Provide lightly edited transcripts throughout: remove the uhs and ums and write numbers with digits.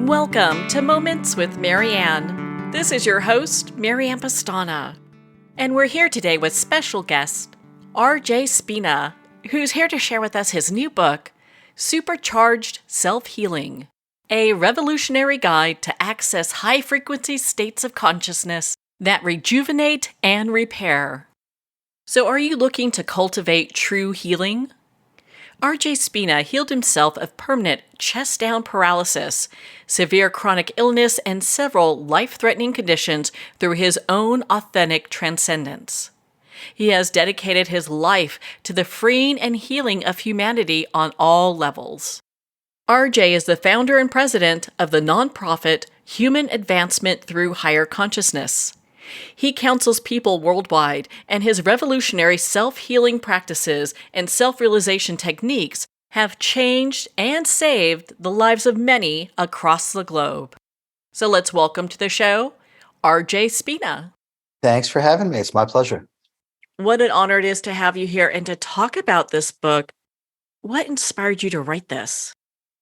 Welcome to Moments with Marianne. This is your host, Marianne Pestana. And we're here today with special guest, RJ Spina, who's here to share with us his new book, Supercharged Self-Healing, a revolutionary guide to access high-frequency states of consciousness that rejuvenate and repair. So are you looking to cultivate true healing? RJ Spina healed himself of permanent chest-down paralysis, severe chronic illness, and several life-threatening conditions through his own authentic transcendence. He has dedicated his life to the freeing and healing of humanity on all levels. RJ is the founder and president of the nonprofit Human Advancement Through Higher Consciousness. He counsels people worldwide, and his revolutionary self-healing practices and self-realization techniques have changed and saved the lives of many across the globe. So let's welcome to the show, RJ Spina. Thanks for having me. It's my pleasure. What an honor it is to have you here and to talk about this book. What inspired you to write this?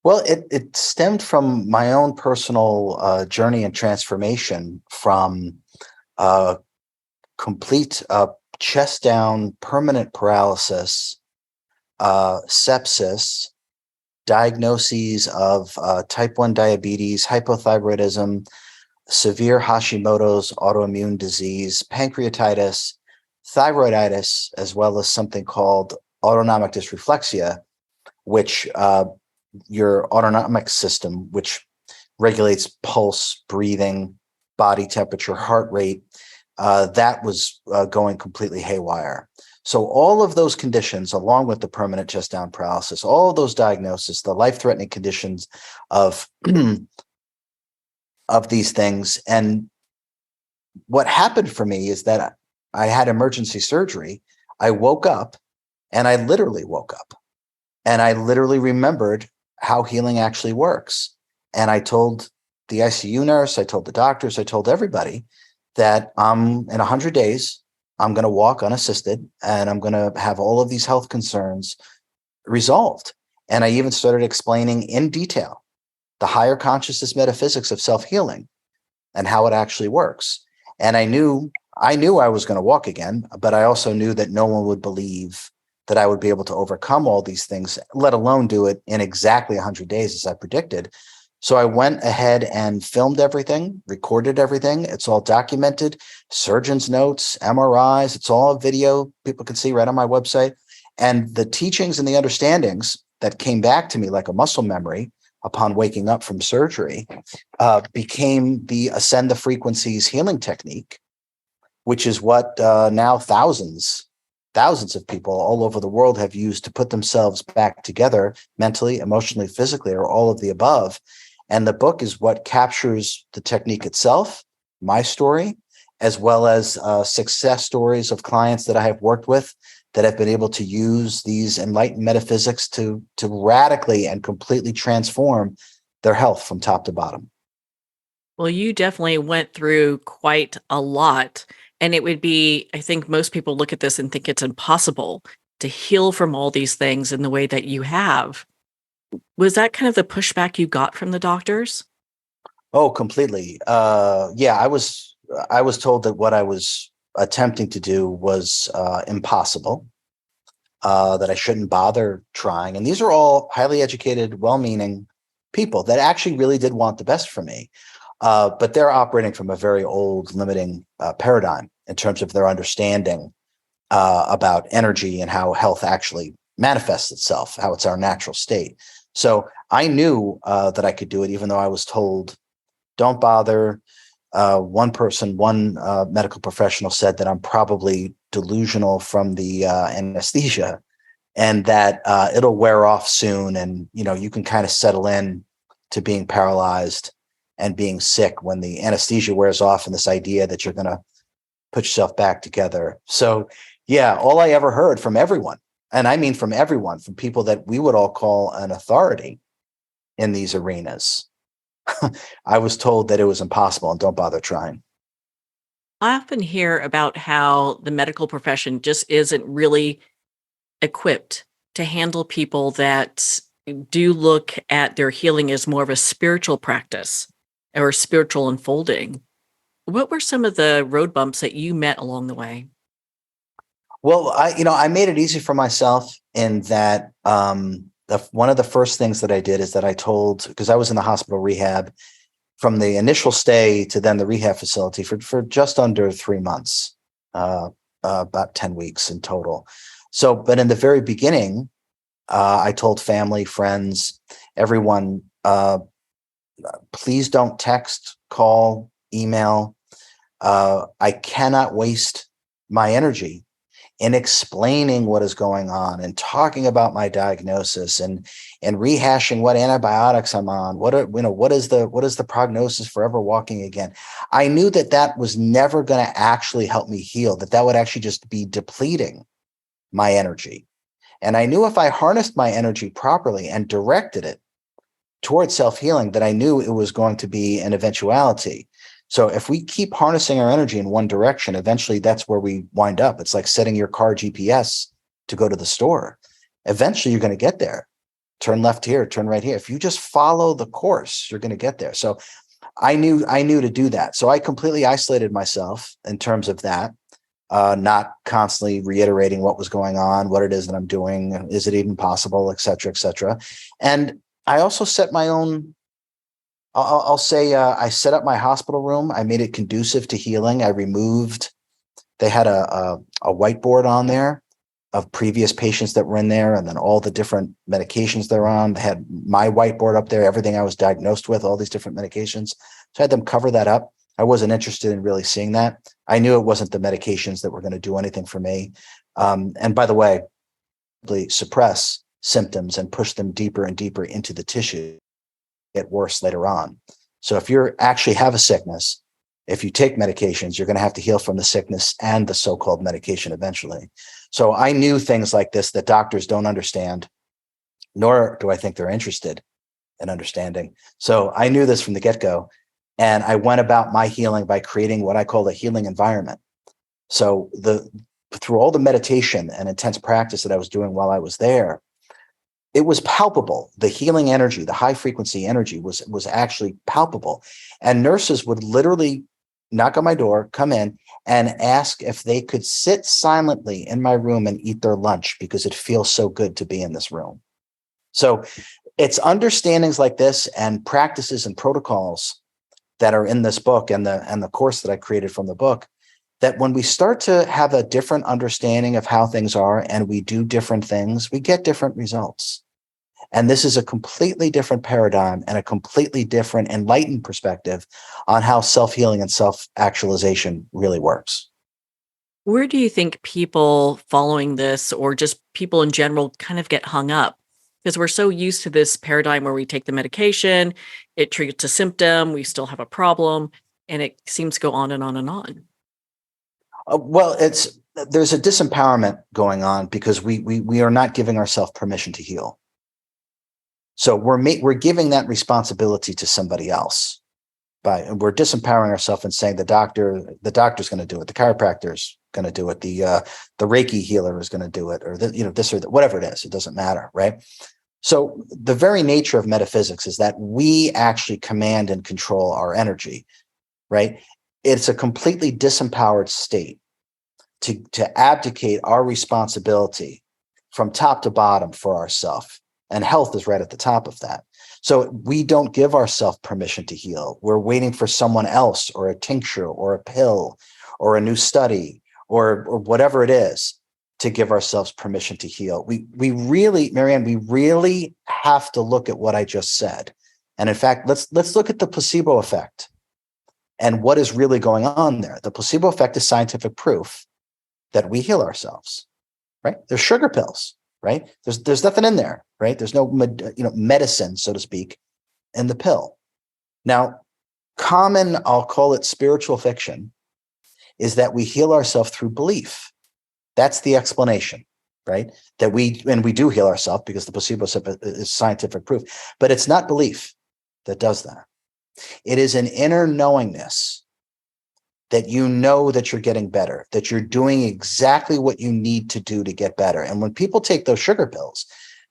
Well, it stemmed from my own personal journey and transformation from complete chest down, permanent paralysis, sepsis, diagnoses of type 1 diabetes, hypothyroidism, severe Hashimoto's autoimmune disease, pancreatitis, thyroiditis, as well as something called autonomic dysreflexia, which your autonomic system, which regulates pulse, breathing, body temperature, heart rate, that was going completely haywire. So all of those conditions, along with the permanent chest down paralysis, all of those diagnoses, the life-threatening conditions of these things. And what happened for me is that I had emergency surgery. I woke up, and I literally woke up. And I literally remembered how healing actually works. And I told the ICU nurse, I told the doctors, I told everybody that in 100 days, I'm going to walk unassisted and I'm going to have all of these health concerns resolved. And I even started explaining in detail the higher consciousness metaphysics of self-healing and how it actually works. And I knew I was going to walk again, but I also knew that no one would believe that I would be able to overcome all these things, let alone do it in exactly 100 days as I predicted. So I went ahead and filmed everything, recorded everything. It's all documented, surgeon's notes, MRIs, it's all video people can see right on my website. And the teachings and the understandings that came back to me like a muscle memory upon waking up from surgery became the Ascend the Frequencies healing technique, which is what now thousands of people all over the world have used to put themselves back together mentally, emotionally, physically, or all of the above. And the book is what captures the technique itself, my story, as well as success stories of clients that I have worked with that have been able to use these enlightened metaphysics to radically and completely transform their health from top to bottom. Well, you definitely went through quite a lot. And it would be, I think most people look at this and think it's impossible to heal from all these things in the way that you have. Was that kind of the pushback you got from the doctors? Oh, completely. Yeah, I was told that what I was attempting to do was impossible, that I shouldn't bother trying. And these are all highly educated, well-meaning people that actually really did want the best for me. But they're operating from a very old, limiting paradigm in terms of their understanding about energy and how health actually manifests itself, how it's our natural state. So I knew that I could do it, even though I was told, don't bother. One medical professional said that I'm probably delusional from the anesthesia and that it'll wear off soon. And, you can kind of settle in to being paralyzed and being sick when the anesthesia wears off, and this idea that you're going to put yourself back together. So yeah, all I ever heard from everyone, and I mean from everyone, from people that we would all call an authority in these arenas, I was told that it was impossible and don't bother trying. I often hear about how the medical profession just isn't really equipped to handle people that do look at their healing as more of a spiritual practice or spiritual unfolding. What were some of the road bumps that you met along the way? Well, I made it easy for myself in that one of the first things that I did is that I told, because I was in the hospital rehab from the initial stay to then the rehab facility for just under 3 months, about 10 weeks in total. So, but in the very beginning, I told family, friends, everyone, please don't text, call, email. I cannot waste my energy in explaining what is going on and talking about my diagnosis and rehashing what antibiotics I'm on. What is the prognosis for ever walking again? I knew that was never going to actually help me heal, that would actually just be depleting my energy. And I knew if I harnessed my energy properly and directed it towards self-healing, that I knew it was going to be an eventuality. So if we keep harnessing our energy in one direction, eventually that's where we wind up. It's like setting your car GPS to go to the store. Eventually you're going to get there. Turn left here, turn right here. If you just follow the course, you're going to get there. So I knew to do that. So I completely isolated myself in terms of that, not constantly reiterating what was going on, what it is that I'm doing, is it even possible, et cetera, et cetera. And I also set my own, I'll say I set up my hospital room. I made it conducive to healing. They had a whiteboard on there of previous patients that were in there, and then all the different medications they're on. They had my whiteboard up there, everything I was diagnosed with, all these different medications. So I had them cover that up. I wasn't interested in really seeing that. I knew it wasn't the medications that were going to do anything for me. And by the way, they suppress symptoms and push them deeper and deeper into the tissue, get worse later on. So if you actually have a sickness, if you take medications, you're going to have to heal from the sickness and the so-called medication eventually. So I knew things like this that doctors don't understand, nor do I think they're interested in understanding. So I knew this from the get-go. And I went about my healing by creating what I call a healing environment. So through all the meditation and intense practice that I was doing while I was there, it was palpable. The healing energy, the high frequency energy was actually palpable. And nurses would literally knock on my door, come in, and ask if they could sit silently in my room and eat their lunch because it feels so good to be in this room. So it's understandings like this and practices and protocols that are in this book and the course that I created from the book, that when we start to have a different understanding of how things are and we do different things, we get different results. And this is a completely different paradigm and a completely different enlightened perspective on how self-healing and self-actualization really works. Where do you think people following this, or just people in general, kind of get hung up? Because we're so used to this paradigm where we take the medication, it treats a symptom, we still have a problem, and it seems to go on and on and on. Well, there's a disempowerment going on because we are not giving ourselves permission to heal. So we're giving that responsibility to somebody else. We're disempowering ourselves and saying the doctor's going to do it, the chiropractor's going to do it, the Reiki healer is going to do it, or this or that, whatever it is, it doesn't matter, right? So the very nature of metaphysics is that we actually command and control our energy, right? It's a completely disempowered state to abdicate our responsibility from top to bottom for ourselves. And health is right at the top of that. So we don't give ourselves permission to heal. We're waiting for someone else or a tincture or a pill or a new study or whatever it is to give ourselves permission to heal. We really, Marianne, we really have to look at what I just said. And in fact, let's look at the placebo effect and what is really going on there. The placebo effect is scientific proof that we heal ourselves, right? There's sugar pills, right? There's nothing in there, right? There's no medicine, so to speak, in the pill. Now, common, I'll call it spiritual fiction, is that we heal ourselves through belief. That's the explanation, right? That we do heal ourselves because the placebo is scientific proof, but it's not belief that does that. It is an inner knowingness that you know that you're getting better, that you're doing exactly what you need to do to get better. And when people take those sugar pills,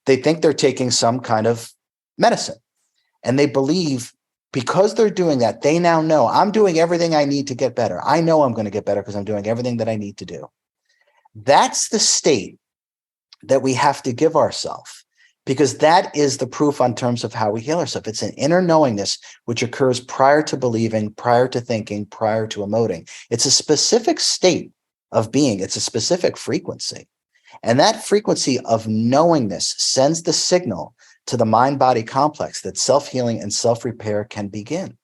they think they're taking some kind of medicine. And they believe because they're doing that, they now know I'm doing everything I need to get better. I know I'm going to get better because I'm doing everything that I need to do. That's the state that we have to give ourselves, because that is the proof on terms of how we heal ourselves. It's an inner knowingness which occurs prior to believing, prior to thinking, prior to emoting. It's a specific state of being. It's a specific frequency. And that frequency of knowingness sends the signal to the mind-body complex that self-healing and self-repair can begin.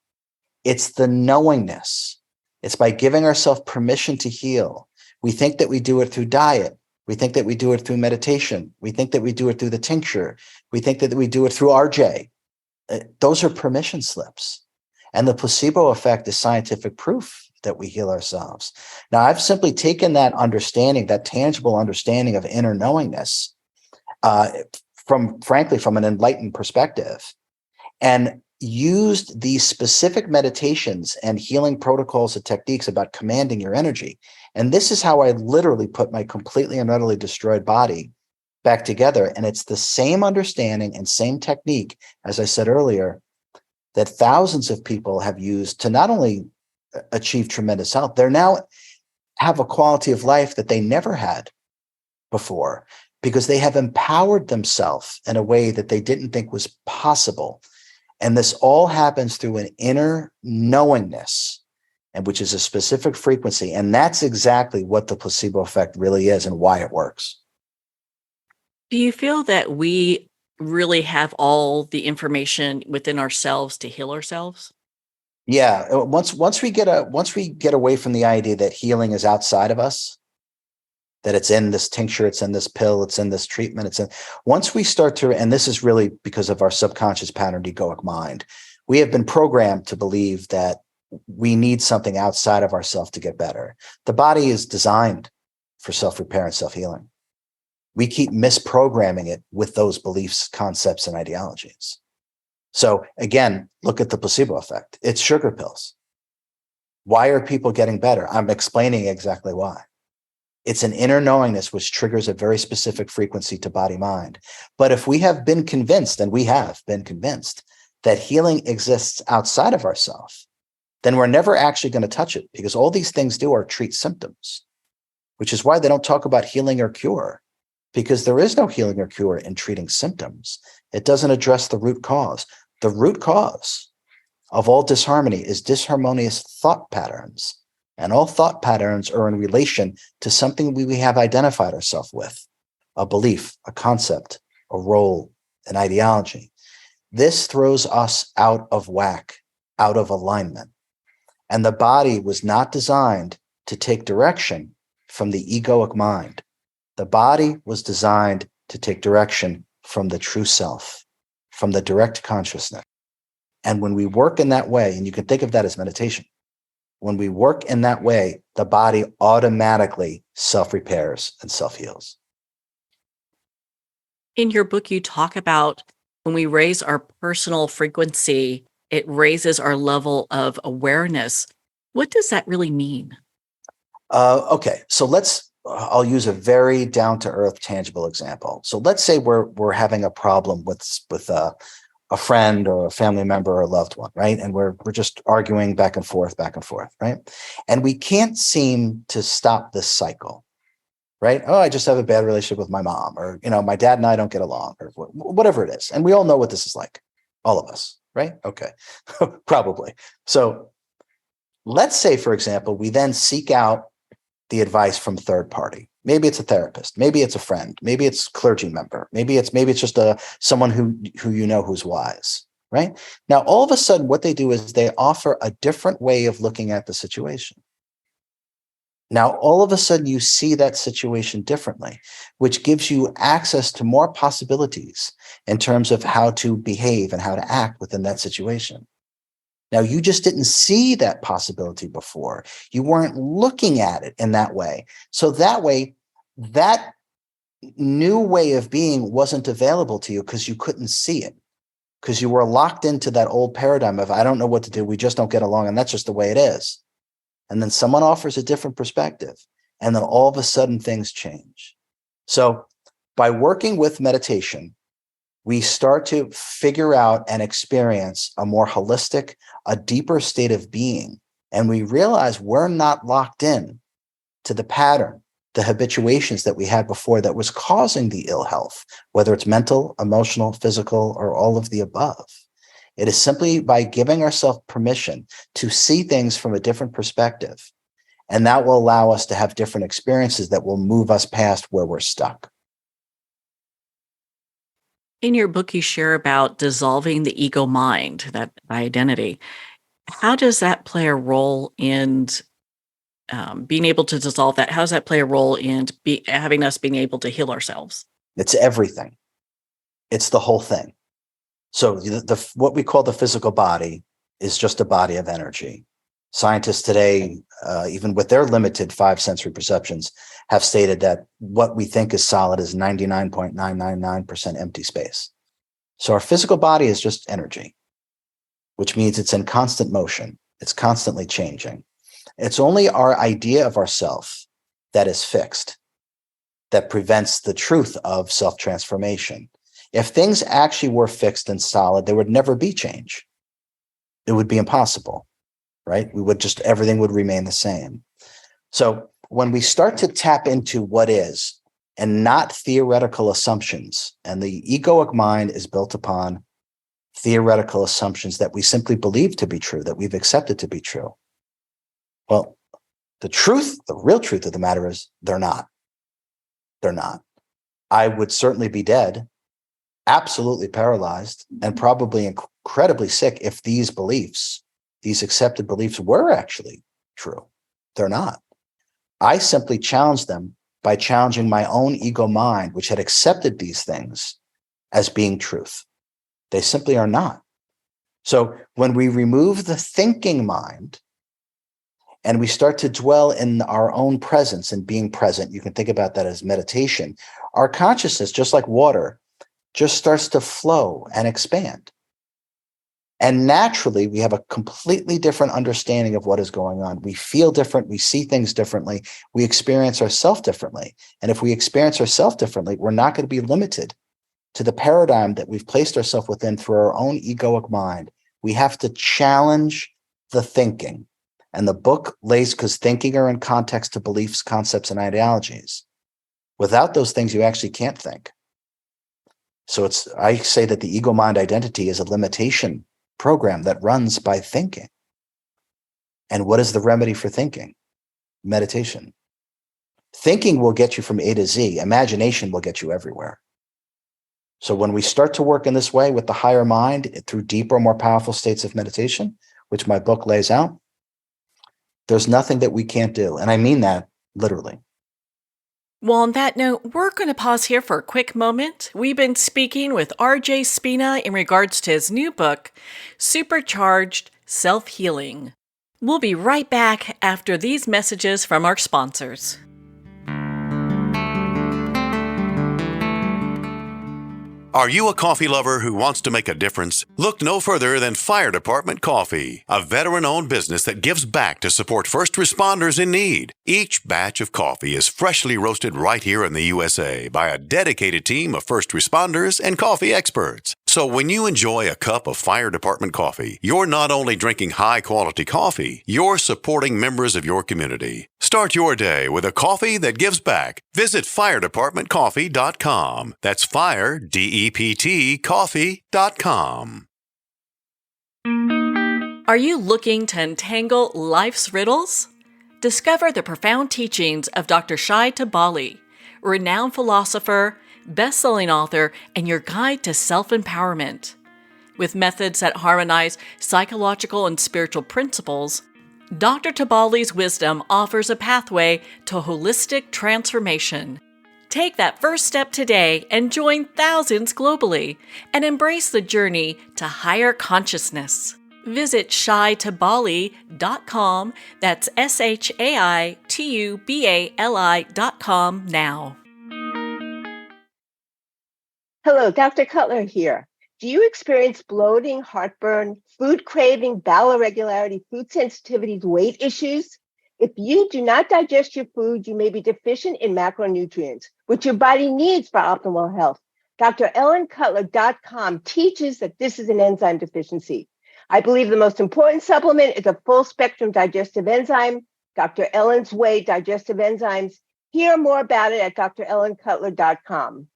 It's the knowingness. It's by giving ourselves permission to heal. We think that we do it through diet. We think that we do it through meditation. We think that we do it through the tincture. We think that we do it through RJ. Those are permission slips. And the placebo effect is scientific proof that we heal ourselves. Now, I've simply taken that understanding, that tangible understanding of inner knowingness, from an enlightened perspective, and used these specific meditations and healing protocols and techniques about commanding your energy. And this is how I literally put my completely and utterly destroyed body back together. And it's the same understanding and same technique, as I said earlier, that thousands of people have used to not only achieve tremendous health, they now have a quality of life that they never had before, because they have empowered themselves in a way that they didn't think was possible. And this all happens through an inner knowingness, and which is a specific frequency. And that's exactly what the placebo effect really is and why it works. Do you feel that we really have all the information within ourselves to heal ourselves? Yeah. Once we get away from the idea that healing is outside of us, that it's in this tincture, it's in this pill, it's in this treatment, once we start to, and this is really because of our subconscious patterned egoic mind, we have been programmed to believe that we need something outside of ourselves to get better. The body is designed for self-repair and self-healing. We keep misprogramming it with those beliefs, concepts, and ideologies. So again, look at the placebo effect. It's sugar pills. Why are people getting better? I'm explaining exactly why. It's an inner knowingness which triggers a very specific frequency to body-mind. But if we have been convinced, and we have been convinced, that healing exists outside of ourselves, then we're never actually going to touch it, because all these things do are treat symptoms, which is why they don't talk about healing or cure, because there is no healing or cure in treating symptoms. It doesn't address the root cause. The root cause of all disharmony is disharmonious thought patterns. And all thought patterns are in relation to something we have identified ourselves with, a belief, a concept, a role, an ideology. This throws us out of whack, out of alignment. And the body was not designed to take direction from the egoic mind. The body was designed to take direction from the true self, from the direct consciousness. And when we work in that way, and you can think of that as meditation, when we work in that way, the body automatically self-repairs and self-heals. In your book, you talk about when we raise our personal frequency, it raises our level of awareness. What does that really mean? Okay, so I'll use a very down-to-earth, tangible example. So let's say we're having a problem with a friend or a family member or a loved one, right? And we're just arguing back and forth, right? And we can't seem to stop this cycle, right? Oh, I just have a bad relationship with my mom, or, my dad and I don't get along, or whatever it is. And we all know what this is like, all of us, right? Okay, probably. So let's say, for example, we then seek out the advice from third party. Maybe it's a therapist. Maybe it's a friend. Maybe it's a clergy member. Maybe it's just someone who who's wise, right? Now, all of a sudden, what they do is they offer a different way of looking at the situation. Now, all of a sudden, you see that situation differently, which gives you access to more possibilities in terms of how to behave and how to act within that situation. Now, you just didn't see that possibility before. You weren't looking at it in that way. So that way, that new way of being wasn't available to you because you couldn't see it, because you were locked into that old paradigm of, I don't know what to do. We just don't get along. And that's just the way it is. And then someone offers a different perspective. And then all of a sudden things change. So by working with meditation we start to figure out and experience a more holistic, a deeper state of being. And we realize we're not locked in to the pattern, the habituations that we had before that was causing the ill health, whether it's mental, emotional, physical, or all of the above. It is simply by giving ourselves permission to see things from a different perspective. And that will allow us to have different experiences that will move us past where we're stuck. In your book, you share about dissolving the ego mind, that identity. How does that play a role in being able to dissolve that? How does that play a role in having us being able to heal ourselves? It's everything. It's the whole thing. So what we call the physical body is just a body of energy. Scientists today, even with their limited 5 sensory perceptions, have stated that what we think is solid is 99.999% empty space. So our physical body is just energy, which means it's in constant motion. It's constantly changing. It's only our idea of ourself that is fixed, that prevents the truth of self-transformation. If things actually were fixed and solid, there would never be change. It would be impossible, right? Everything would remain the same. So when we start to tap into what is and not theoretical assumptions, and the egoic mind is built upon theoretical assumptions that we simply believe to be true, that we've accepted to be true. Well, the real truth of the matter is they're not. They're not. I would certainly be dead, absolutely paralyzed, and probably incredibly sick if these beliefs, these accepted beliefs, were actually true. They're not. I simply challenged them by challenging my own ego mind, which had accepted these things as being truth. They simply are not. So when we remove the thinking mind and we start to dwell in our own presence and being present, you can think about that as meditation. Our consciousness, just like water, just starts to flow and expand. And naturally, we have a completely different understanding of what is going on. We feel different. We see things differently. We experience ourselves differently. And if we experience ourselves differently, we're not going to be limited to the paradigm that we've placed ourselves within through our own egoic mind. We have to challenge the thinking. And the book lays, because thinking are in context to beliefs, concepts, and ideologies. Without those things, you actually can't think. So I say that the ego mind identity is a limitation program that runs by thinking. And what is the remedy for thinking? Meditation. Thinking will get you from A to Z. Imagination will get you everywhere. So when we start to work in this way with the higher mind through deeper, more powerful states of meditation, which my book lays out, there's nothing that we can't do. And I mean that literally. Well, on that note, we're going to pause here for a quick moment. We've been speaking with RJ Spina in regards to his new book, Supercharged Self-Healing. We'll be right back after these messages from our sponsors. Are you a coffee lover who wants to make a difference? Look no further than Fire Department Coffee, a veteran-owned business that gives back to support first responders in need. Each batch of coffee is freshly roasted right here in the USA by a dedicated team of first responders and coffee experts. So when you enjoy a cup of Fire Department coffee, you're not only drinking high-quality coffee, you're supporting members of your community. Start your day with a coffee that gives back. Visit firedepartmentcoffee.com. That's fire, DEPT, coffee.com. Are you looking to untangle life's riddles? Discover the profound teachings of Dr. Shai Tabali, renowned philosopher, best-selling author, and your guide to self-empowerment. With methods that harmonize psychological and spiritual principles, Dr. Tabali's wisdom offers a pathway to holistic transformation. Take that first step today and join thousands globally and embrace the journey to higher consciousness. Visit shaitabali.com, that's SHAITUBALI.com now. Hello, Dr. Cutler here. Do you experience bloating, heartburn, food craving, bowel irregularity, food sensitivities, weight issues? If you do not digest your food, you may be deficient in macronutrients, which your body needs for optimal health. DrEllenCutler.com teaches that this is an enzyme deficiency. I believe the most important supplement is a full-spectrum digestive enzyme, Dr. Ellen's Way Digestive Enzymes. Hear more about it at DrEllenCutler.com.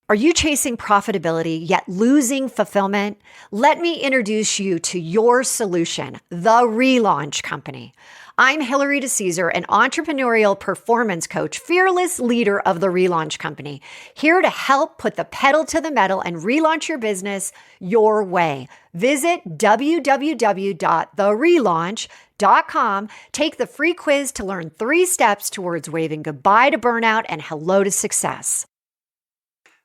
Are you chasing profitability yet losing fulfillment? Let me introduce you to your solution, the Relaunch Company. I'm Hillary DeCesar, an entrepreneurial performance coach, fearless leader of the Relaunch Company, here to help put the pedal to the metal and relaunch your business your way. Visit www.therelaunch.com. Take the free quiz to learn 3 steps towards waving goodbye to burnout and hello to success.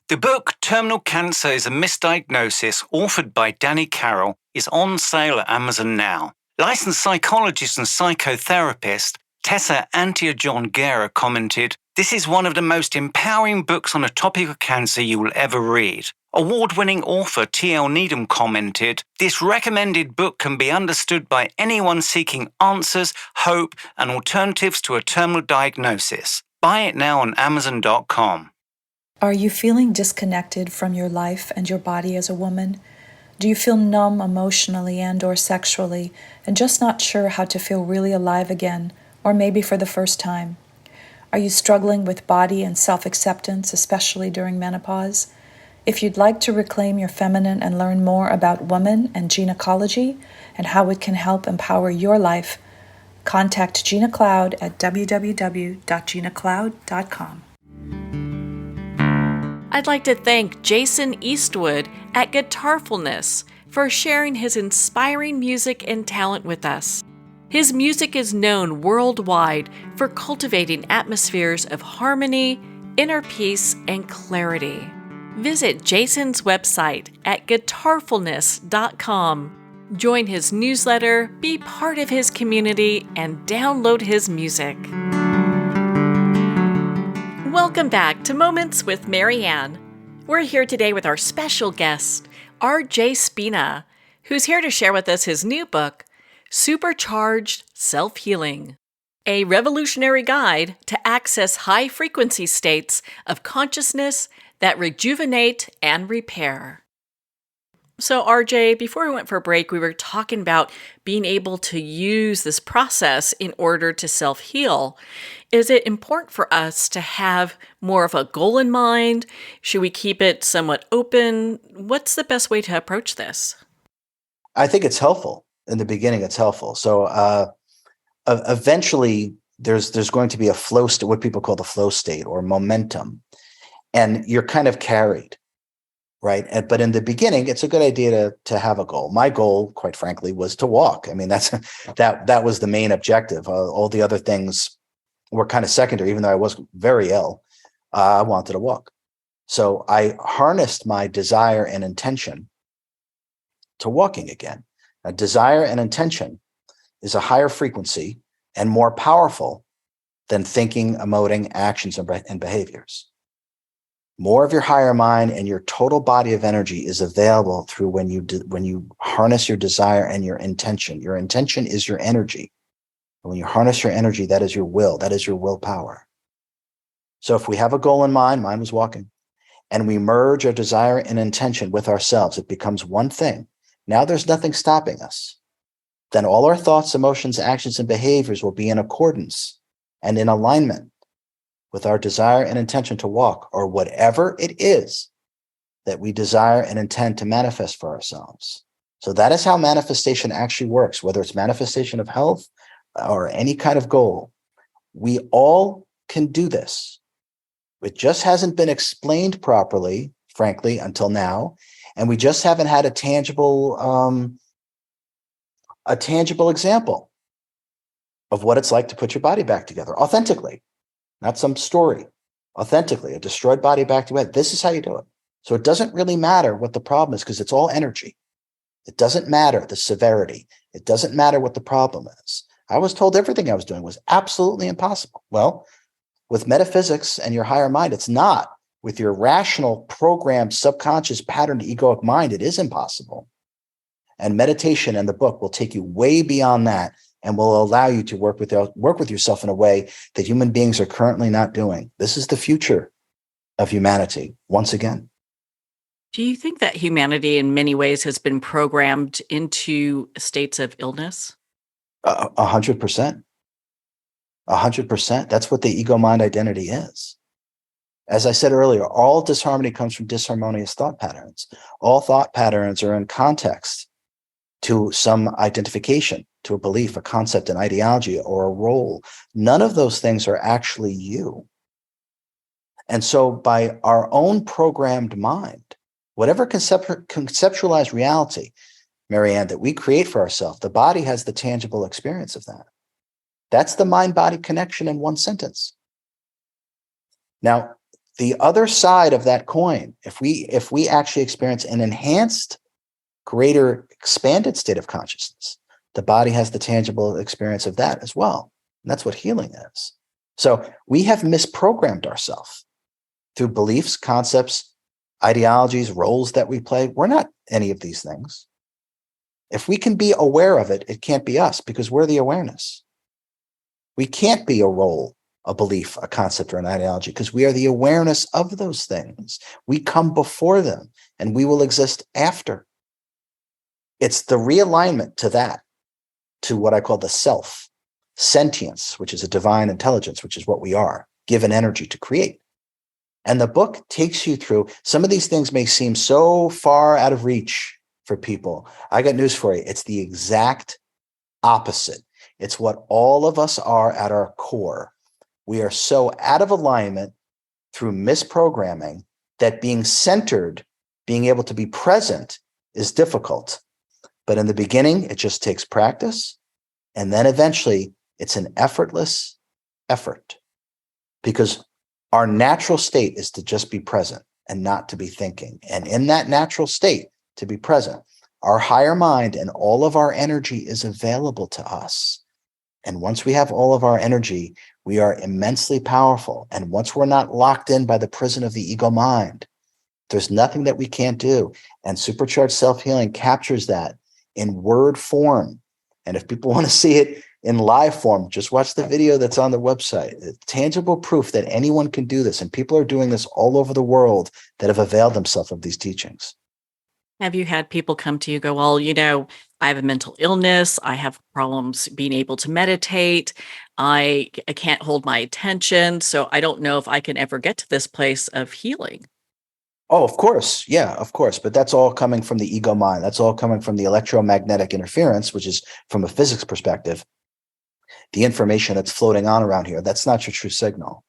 The book Terminal Cancer is a Misdiagnosis, authored by Danny Carroll, is on sale at Amazon now. Licensed psychologist and psychotherapist Tessa Antia-John-Guerra commented, "This is one of the most empowering books on a topic of cancer you will ever read." Award-winning author T.L. Needham commented, "This recommended book can be understood by anyone seeking answers, hope, and alternatives to a terminal diagnosis. Buy it now on Amazon.com. Are you feeling disconnected from your life and your body as a woman? Do you feel numb emotionally and/or sexually and just not sure how to feel really alive again, or maybe for the first time? Are you struggling with body and self-acceptance, especially during menopause? If you'd like to reclaim your feminine and learn more about women and gynecology and how it can help empower your life, contact Gina Cloud at www.ginacloud.com. I'd like to thank Jason Eastwood at Guitarfulness for sharing his inspiring music and talent with us. His music is known worldwide for cultivating atmospheres of harmony, inner peace, and clarity. Visit Jason's website at guitarfulness.com. Join his newsletter, be part of his community, and download his music. Welcome back to Moments with Marianne. We're here today with our special guest, RJ Spina, who's here to share with us his new book, Supercharged Self-Healing, a revolutionary guide to access high-frequency states of consciousness that rejuvenate and repair. So RJ, before we went for a break, we were talking about being able to use this process in order to self-heal. Is it important for us to have more of a goal in mind? Should we keep it somewhat open? What's the best way to approach this? I think it's helpful. In the beginning, it's helpful. So eventually, there's going to be a flow state, what people call the flow state or momentum, and you're kind of carried. Right. But in the beginning, it's a good idea to have a goal. My goal, quite frankly, was to walk. I mean, that was the main objective. All the other things were kind of secondary, even though I was very ill. I wanted to walk. So I harnessed my desire and intention to walking again. A desire and intention is a higher frequency and more powerful than thinking, emoting, actions, and behaviors. More of your higher mind and your total body of energy is available through when you harness your desire and your intention. Your intention is your energy. And when you harness your energy, that is your will. That is your willpower. So if we have a goal in mind, mine was walking, and we merge our desire and intention with ourselves, it becomes one thing. Now there's nothing stopping us. Then all our thoughts, emotions, actions, and behaviors will be in accordance and in alignment with our desire and intention to walk, or whatever it is that we desire and intend to manifest for ourselves. So that is how manifestation actually works, whether it's manifestation of health or any kind of goal. We all can do this. It just hasn't been explained properly, frankly, until now. And we just haven't had a tangible example of what it's like to put your body back together authentically. Not some story, authentically, a destroyed body back together. This is how you do it. So it doesn't really matter what the problem is, because it's all energy. It doesn't matter the severity. It doesn't matter what the problem is. I was told everything I was doing was absolutely impossible. Well, with metaphysics and your higher mind, it's not. With your rational, programmed, subconscious, patterned, egoic mind, it is impossible. And meditation and the book will take you way beyond that, and will allow you to work with yourself in a way that human beings are currently not doing. This is the future of humanity, once again. Do you think that humanity in many ways has been programmed into states of illness? 100%. 100%. That's what the ego mind identity is. As I said earlier, all disharmony comes from disharmonious thought patterns. All thought patterns are in context to some identification, to a belief, a concept, an ideology, or a role. None of those things are actually you. And so by our own programmed mind, whatever conceptualized reality, Marianne, that we create for ourselves, the body has the tangible experience of that. That's the mind-body connection in one sentence. Now, the other side of that coin, if we actually experience an enhanced, greater, expanded state of consciousness, the body has the tangible experience of that as well. And that's what healing is. So we have misprogrammed ourselves through beliefs, concepts, ideologies, roles that we play. We're not any of these things. If we can be aware of it, it can't be us because we're the awareness. We can't be a role, a belief, a concept, or an ideology because we are the awareness of those things. We come before them and we will exist after. It's the realignment to that, to what I call the self, sentience, which is a divine intelligence, which is what we are, given energy to create. And the book takes you through, some of these things may seem so far out of reach for people. I got news for you. It's the exact opposite. It's what all of us are at our core. We are so out of alignment through misprogramming that being centered, being able to be present is difficult. But in the beginning, it just takes practice. And then eventually it's an effortless effort because our natural state is to just be present and not to be thinking. And in that natural state, to be present, our higher mind and all of our energy is available to us. And once we have all of our energy, we are immensely powerful. And once we're not locked in by the prison of the ego mind, there's nothing that we can't do. And Supercharged Self-Healing captures that in word form. And if people want to see it in live form, just watch the video that's on the website. It's tangible proof that anyone can do this. And people are doing this all over the world that have availed themselves of these teachings. Have you had people come to you go, well, I have a mental illness. I have problems being able to meditate. I can't hold my attention. So I don't know if I can ever get to this place of healing. Oh, of course. Yeah, of course. But that's all coming from the ego mind. That's all coming from the electromagnetic interference, which is from a physics perspective. The information that's floating on around here, that's not your true signal.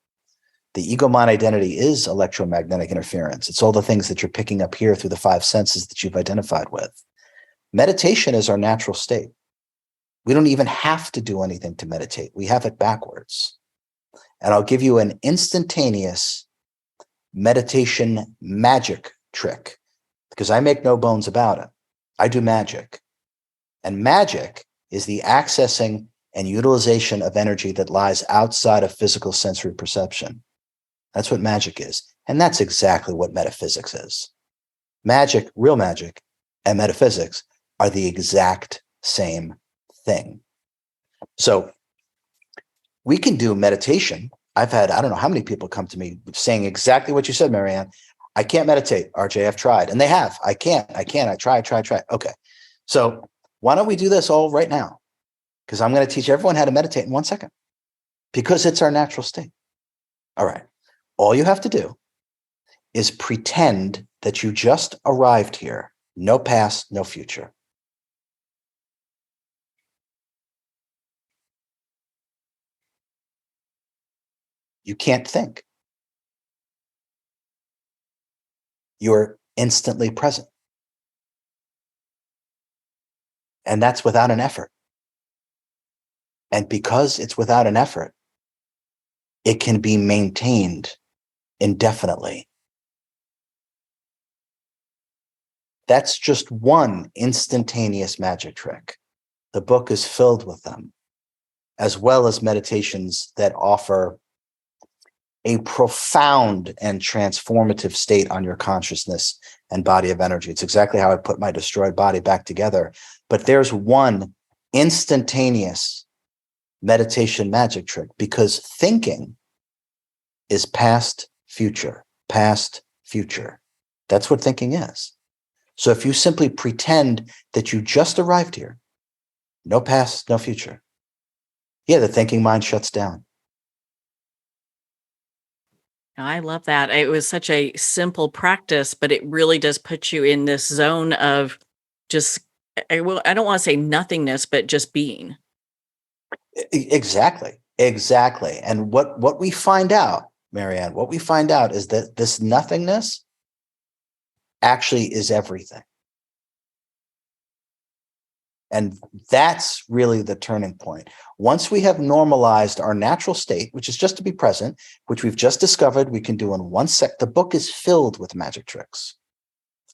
The ego mind identity is electromagnetic interference. It's all the things that you're picking up here through the five senses that you've identified with. Meditation is our natural state. We don't even have to do anything to meditate. We have it backwards. And I'll give you an instantaneous meditation magic trick because I make no bones about it. I do magic. And magic is the accessing and utilization of energy that lies outside of physical sensory perception. That's what magic is. And that's exactly what metaphysics is. Magic, real magic, and metaphysics are the exact same thing. So we can do meditation. I've had, I don't know how many people come to me saying exactly what you said, Marianne. I can't meditate, RJ, I've tried. And they have. I can't. I try. Okay. So why don't we do this all right now? Because I'm going to teach everyone how to meditate in 1 second because it's our natural state. All right. All you have to do is pretend that you just arrived here. No past, no future. You can't think. You're instantly present. And that's without an effort. And because it's without an effort, it can be maintained indefinitely. That's just one instantaneous magic trick. The book is filled with them, as well as meditations that offer a profound and transformative state on your consciousness and body of energy. It's exactly how I put my destroyed body back together. But there's one instantaneous meditation magic trick because thinking is past, future, past, future. That's what thinking is. So if you simply pretend that you just arrived here, no past, no future, yeah, the thinking mind shuts down. I love that. It was such a simple practice, but it really does put you in this zone of just, I don't want to say nothingness, but just being. Exactly. Exactly. And what we find out, Marianne, what we find out is that this nothingness actually is everything. And that's really the turning point. Once we have normalized our natural state, which is just to be present, which we've just discovered we can do in 1 sec, the book is filled with magic tricks.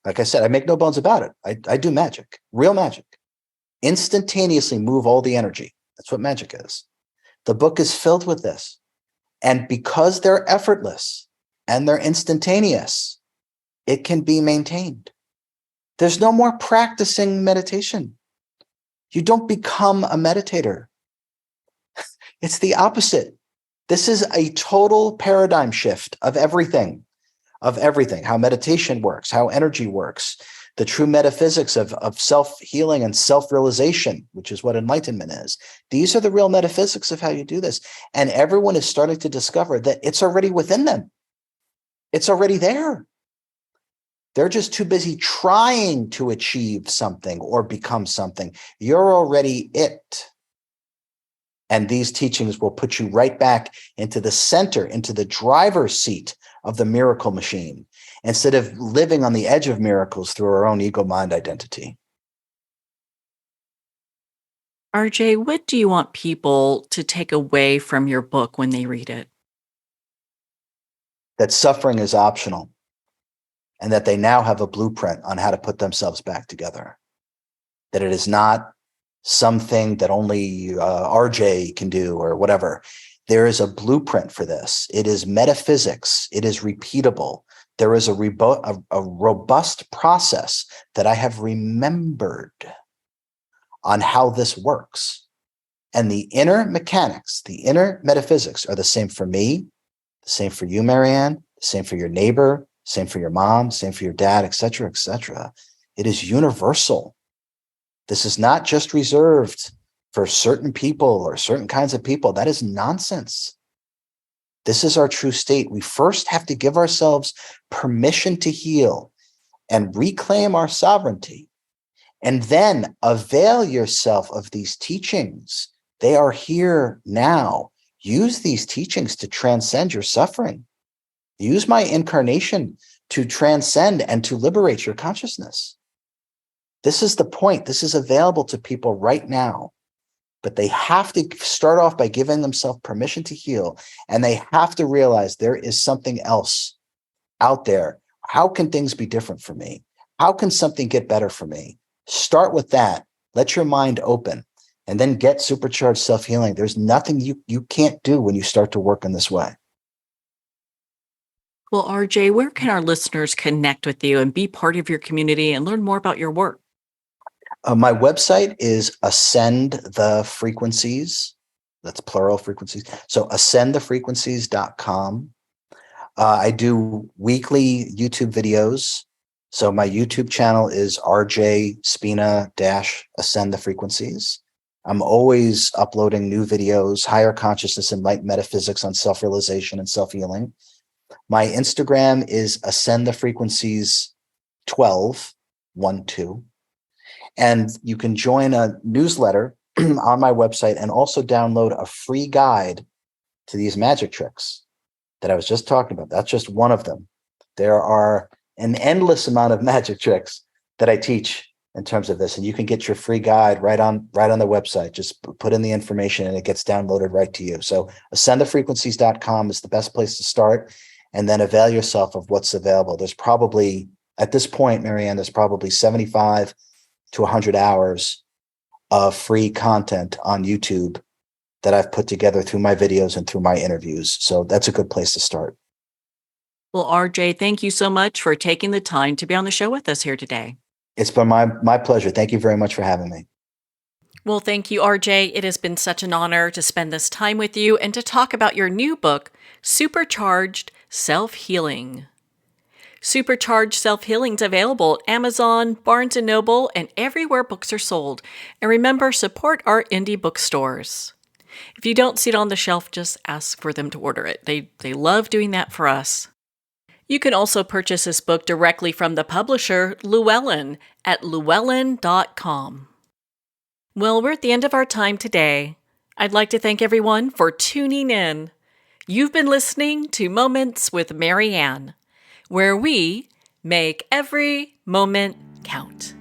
Like I said, I make no bones about it. I do magic, real magic. Instantaneously move all the energy. That's what magic is. The book is filled with this. And because they're effortless and they're instantaneous, it can be maintained. There's no more practicing meditation. You don't become a meditator. It's the opposite. This is a total paradigm shift of everything, how meditation works, how energy works, the true metaphysics of self-healing and self-realization, which is what enlightenment is. These are the real metaphysics of how you do this. And everyone is starting to discover that it's already within them. It's already there. They're just too busy trying to achieve something or become something. You're already it. And these teachings will put you right back into the center, into the driver's seat of the miracle machine, instead of living on the edge of miracles through our own ego mind identity. RJ, what do you want people to take away from your book when they read it? That suffering is optional, and that they now have a blueprint on how to put themselves back together. That it is not something that only RJ can do or whatever. There is a blueprint for this. It is metaphysics. It is repeatable. There is a robust process that I have remembered on how this works. And the inner mechanics, the inner metaphysics are the same for me, the same for you, Marianne, the same for your neighbor, same for your mom, same for your dad, et cetera, et cetera. It is universal. This is not just reserved for certain people or certain kinds of people. That is nonsense. This is our true state. We first have to give ourselves permission to heal and reclaim our sovereignty. And then avail yourself of these teachings. They are here now. Use these teachings to transcend your suffering. Use my incarnation to transcend and to liberate your consciousness. This is the point. This is available to people right now. But they have to start off by giving themselves permission to heal. And they have to realize there is something else out there. How can things be different for me? How can something get better for me? Start with that. Let your mind open. And then get supercharged self-healing. There's nothing you can't do when you start to work in this way. Well, RJ, where can our listeners connect with you and be part of your community and learn more about your work? My website is Ascend the Frequencies. That's plural frequencies. So ascendthefrequencies.com. I do weekly YouTube videos. So my YouTube channel is RJ Spina Ascend the Frequencies. I'm always uploading new videos, higher consciousness and light metaphysics on self-realization and self-healing. My Instagram is Ascend the Frequencies 12. And you can join a newsletter on my website and also download a free guide to these magic tricks that I was just talking about. That's just one of them. There are an endless amount of magic tricks that I teach in terms of this. And you can get your free guide right on the website. Just put in the information and it gets downloaded right to you. So ascendthefrequencies.com is the best place to start. And then avail yourself of what's available. There's probably, at this point, Marianne, there's probably 75 to 100 hours of free content on YouTube that I've put together through my videos and through my interviews. So that's a good place to start. Well, RJ, thank you so much for taking the time to be on the show with us here today. It's been my pleasure. Thank you very much for having me. Well, thank you, RJ. It has been such an honor to spend this time with you and to talk about your new book, Supercharged Self-Healing. Supercharged Self-Healing is available at Amazon, Barnes & Noble, and everywhere books are sold. And remember, support our indie bookstores. If you don't see it on the shelf, just ask for them to order it. They love doing that for us. You can also purchase this book directly from the publisher, Llewellyn, at llewellyn.com. Well, we're at the end of our time today. I'd like to thank everyone for tuning in. You've been listening to Moments with Marianne, where we make every moment count.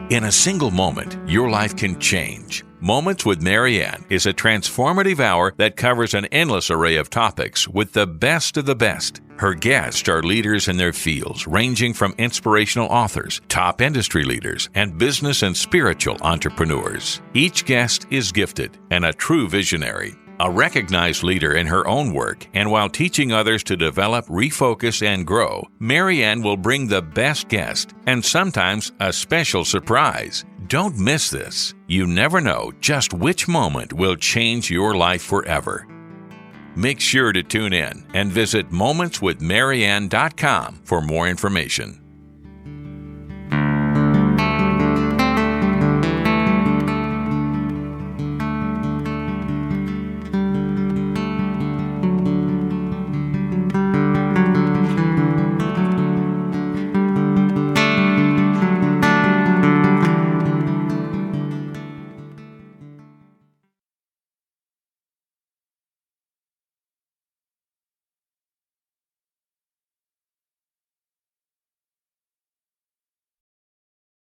In a single moment, your life can change. Moments with Marianne is a transformative hour that covers an endless array of topics with the best of the best. Her guests are leaders in their fields, ranging from inspirational authors, top industry leaders, and business and spiritual entrepreneurs. Each guest is gifted and a true visionary, a recognized leader in her own work, and while teaching others to develop, refocus, and grow, Marianne will bring the best guest and sometimes a special surprise. Don't miss this. You never know just which moment will change your life forever. Make sure to tune in and visit momentswithmarianne.com for more information.